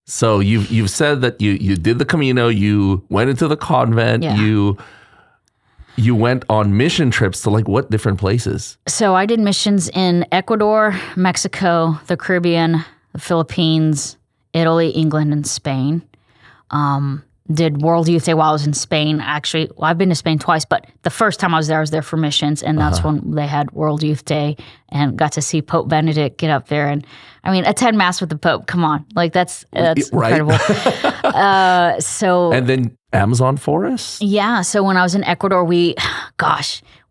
So you've said that you did the Camino, you went into the convent, you went on mission trips to like what different places? So I did missions in Ecuador, Mexico, the Caribbean, the Philippines, Italy, England, and Spain. Did World Youth Day while I was in Spain. Actually, I've been to Spain twice, but the first time I was there for missions, and that's when they had World Youth Day, and got to see Pope Benedict get up there, and I mean, attend Mass with the Pope. Come on, like that's right? Incredible. And then Amazon forest. Yeah. So when I was in Ecuador, we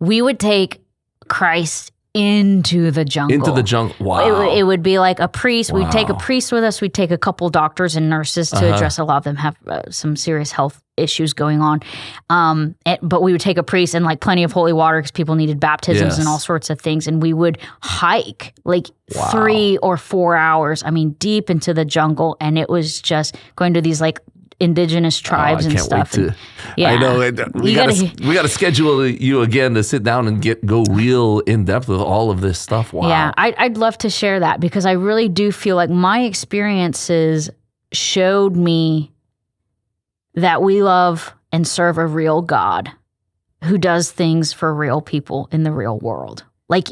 would take Christ into the jungle. Into the jungle. Wow. It would be like a priest. We'd take a priest with us. We'd take a couple doctors and nurses to address. A lot of them have some serious health issues going on. But we would take a priest and like plenty of holy water because people needed baptisms and all sorts of things. And we would hike like 3 or 4 hours, I mean, deep into the jungle. And it was just going to these like indigenous tribes and stuff. Wait to, I know. We got to schedule you again to sit down and go real in depth with all of this stuff. Wow. Yeah, I'd love to share that because I really do feel like my experiences showed me that we love and serve a real God who does things for real people in the real world. Like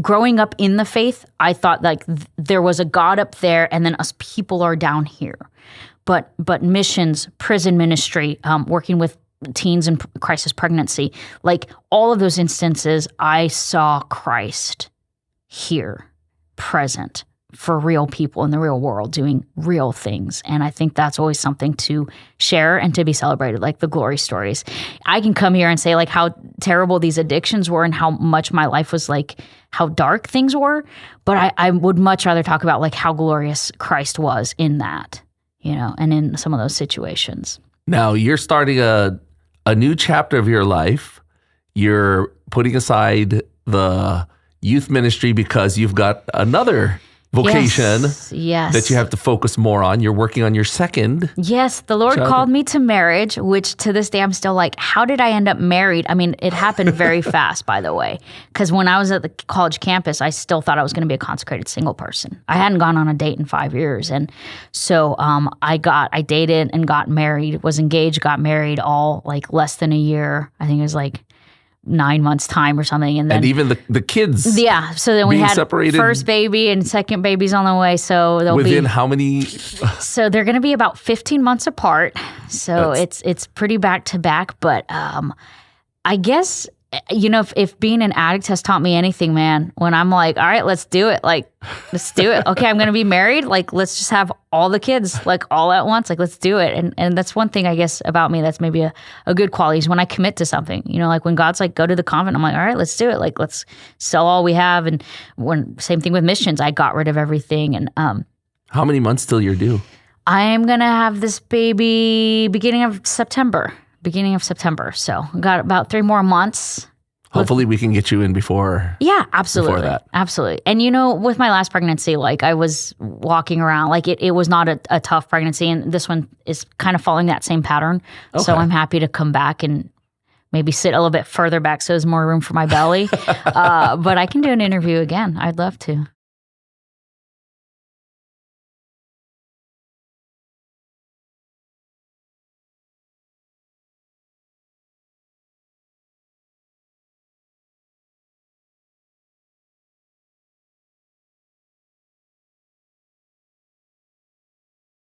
growing up in the faith, I thought like there was a God up there and then us people are down here. But missions, prison ministry, working with teens in crisis pregnancy, like all of those instances, I saw Christ here, present for real people in the real world, doing real things. And I think that's always something to share and to be celebrated, like the glory stories. I can come here and say like how terrible these addictions were and how much my life was like, how dark things were. But I would much rather talk about like how glorious Christ was in that. You know, and in some of those situations. Now you're starting a new chapter of your life. You're putting aside the youth ministry because you've got another vocation that you have to focus more on. You're working on your second. Yes, the Lord called me to marriage, which to this day I'm still like, how did I end up married? I mean, it happened very fast, by the way, because when I was at the college campus, I still thought I was going to be a consecrated single person. I hadn't gone on a date in 5 years. And so I dated and got married, was engaged, got married all like less than a year. I think it was like 9 months time or something. And then even the kids. Yeah. So then we had separated. First baby and second baby's on the way. So they'll within how many? So they're going to be about 15 months apart. So it's pretty back to back. But I guess, you know, if being an addict has taught me anything, man, when I'm like, all right, let's do it. Like, let's do it. Okay, I'm going to be married. Like, let's just have all the kids, like, all at once. Like, let's do it. And that's one thing, I guess, about me that's maybe a good quality is when I commit to something. You know, like when God's like, go to the convent, I'm like, all right, let's do it. Like, let's sell all we have. And same thing with missions. I got rid of everything. And how many months till you're due? I am going to have this baby beginning of September. So I got about 3 more months. Hopefully we can get you in before. Yeah, absolutely. Before that. Absolutely. And you know, with my last pregnancy, like I was walking around, like it was not a tough pregnancy. And this one is kind of following that same pattern. Okay. So I'm happy to come back and maybe sit a little bit further back so there's more room for my belly. But I can do an interview again. I'd love to.